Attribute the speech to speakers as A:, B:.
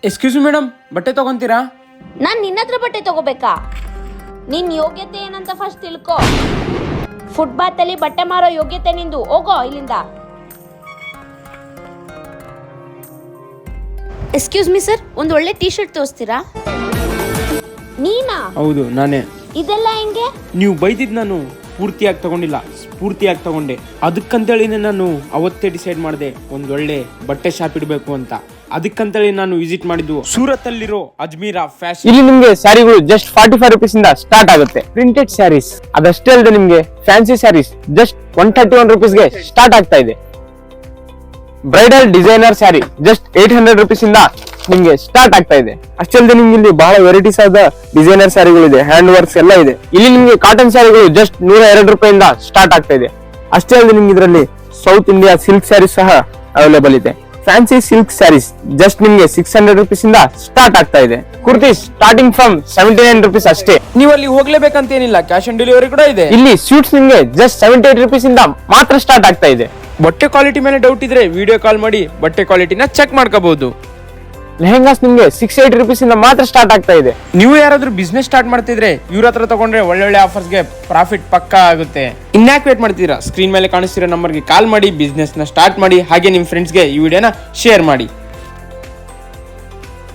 A: Excuse madam, ಬಟ್ಟೆ ತಗೊಂತೀರಾ?
B: ನಾನ್ ನಿನ್ನ ಹತ್ರ ಬಟ್ಟೆ ತಗೋಬೇಕಾ? ನಿನ್ ಯೋಗ್ಯತೆ ಏನಂತ ಫಸ್ಟ್ ತಿಳ್ಕೊ. ಫುಟ್ಪಾತ್ ಅಲ್ಲಿ ಬಟ್ಟೆ ಮಾರೋ ಯೋಗ್ಯತೆ ನಿಂದು. ಹೋಗೋ ಇಲ್ಲಿಂದ. ಎಕ್ಸ್ಕ್ಯೂಸ್ ಮೀ ಸರ್, ಒಂದು ಒಳ್ಳೆ ಟೀ ಶರ್ಟ್ ತೋರಿಸ್ತೀರಾ? ನೀನಾ?
A: ಹೌದು, ನಾನೇ.
B: ಇದೆಲ್ಲ ಹೆಂಗೆ?
A: ನೀವು ಬೈದಿದ್ ನಾನು ಪೂರ್ತಿಯಾಗಿ ತಗೊಂಡಿಲ್ಲ, ಸ್ಫೂರ್ತಿಯಾಗಿ ತಗೊಂಡೆ. ಅದಕ್ಕಂತೇಳಿನೇ ನಾನು ಅವತ್ತೇ ಡಿಸೈಡ್ ಮಾಡಿದೆ ಒಂದೊಳ್ಳೆ ಬಟ್ಟೆ ಶಾಪ್ ಇಡಬೇಕು ಅಂತ. ಅದಕ್ಕಂತೇಳಿ ನಾನು ವಿಸಿಟ್ ಮಾಡಿದ್ದು ಸೂರತ್ ಅಲ್ಲಿರೋ ಅಜ್ಮೀರಾ ಫ್ಯಾಷನ್.
C: ಇಲ್ಲಿ ನಿಮ್ಗೆ ಸ್ಯಾರಿಗಳು ಜಸ್ಟ್ 45 rupees ಇಂದ ಸ್ಟಾರ್ಟ್ ಆಗುತ್ತೆ. ಪ್ರಿಂಟೆಡ್ ಸ್ಯಾರೀಸ್ ಅದಷ್ಟೇ ಅಲ್ಲದೆ ನಿಮ್ಗೆ ಫ್ಯಾನ್ಸಿ ಸ್ಯಾರೀಸ್ ಜಸ್ಟ್ 131 rupees ಗೆ ಸ್ಟಾರ್ಟ್ ಆಗ್ತಾ ಇದೆ. Bridal designer sari just 800 rupees ಇಂದ ನಿಮ್ಗೆ ಸ್ಟಾರ್ಟ್ ಆಗ್ತಾ ಇದೆ. ಅಷ್ಟೇ ಅಲ್ಲದೆ ನಿಮ್ಗೆ ಇಲ್ಲಿ ಬಹಳ ವೆರೈಟೀಸ್ ಆದ ಡಿಸೈನರ್ ಸ್ಯಾರಿಗಳಿದೆ, ಹ್ಯಾಂಡ್ ವರ್ಕ್ಸ್ ಎಲ್ಲ ಇದೆ. ಇಲ್ಲಿ ನಿಮ್ಗೆ ಕಾಟನ್ ಸ್ಯಾರಿಗಳು ಜಸ್ಟ್ 102 ರೂಪಾಯಿಂದ ಸ್ಟಾರ್ಟ್ ಆಗ್ತಾ ಇದೆ. ಅಷ್ಟೇ ಅಲ್ಲದೆ ನಿಮ್ಗೆ ಇದರಲ್ಲಿ ಸೌತ್ ಇಂಡಿಯಾ ಸಿಲ್ಕ್ ಸ್ಯಾರೀಸ್ ಸಹ ಅವೈಲೇಬಲ್ ಇದೆ. ಫ್ಯಾನ್ಸಿ ಸಿಲ್ಕ್ ಸ್ಯಾರೀಸ್ ಜಸ್ಟ್ ನಿಮ್ಗೆ 600 rupees ಇಂದ ಸ್ಟಾರ್ಟ್ ಆಗ್ತಾ ಇದೆ. ಕುರ್ತೀಸ್ ಸ್ಟಾರ್ಟಿಂಗ್ ಫ್ರಮ್ 79 rupees ಅಷ್ಟೇ.
A: ನೀವು ಅಲ್ಲಿ ಹೋಗ್ಲೇಬೇಕಂತ ಏನಿಲ್ಲ, ಕ್ಯಾಶ್ ಆನ್ ಡೆಲಿವರಿ ಕೂಡ ಇದೆ.
C: ಇಲ್ಲಿ ಸೂಟ್ಸ್ ನಿಮ್ಗೆ ಜಸ್ಟ್ 78 rupees ಇಂದ ಮಾತ್ರ ಸ್ಟಾರ್ಟ್ ಆಗ್ತಾ ಇದೆ.
A: ಬಟ್ಟೆ ಕ್ವಾಲಿಟಿ ಮೇಲೆ ಡೌಟ್ ಇದ್ರೆ ವಿಡಿಯೋ ಕಾಲ್ ಮಾಡಿ ಬಟ್ಟೆ ಕ್ವಾಲಿಟಿನ ಚೆಕ್ ಮಾಡ್ಕೋಬಹುದು.
C: ಲೆಹಂಗಾಸ್ ನಿಮ್ಗೆ 680 rupees ಇಂದ ಮಾತ್ರ ಸ್ಟಾರ್ಟ್ ಆಗ್ತಾ ಇದೆ.
A: ನೀವು ಯಾರಾದ್ರೂ ಬಿಸ್ನೆಸ್ ಸ್ಟಾರ್ಟ್ ಮಾಡ್ತಿದ್ರೆ ಇವ್ರ ಹತ್ರ ತಗೊಂಡ್ರೆ ಒಳ್ಳೊಳ್ಳೆ ಆಫರ್ಸ್ಗೆ ಪ್ರಾಫಿಟ್ ಪಕ್ಕಾ ಆಗುತ್ತೆ. ಇನ್ಯಾಕ್ ವೇಟ್ ಮಾಡ್ತೀರಾ? ಸ್ಕ್ರೀನ್ ಮೇಲೆ ಕಾಣಿಸ್ತಿರೋ ನಂಬರ್ಗೆ ಕಾಲ್ ಮಾಡಿ ಬಿಸ್ನೆಸ್ ನ ಸ್ಟಾರ್ಟ್ ಮಾಡಿ. ಹಾಗೆ ನಿಮ್ ಫ್ರೆಂಡ್ಸ್ಗೆ ಈ ವಿಡಿಯೋನ ಶೇರ್ ಮಾಡಿ.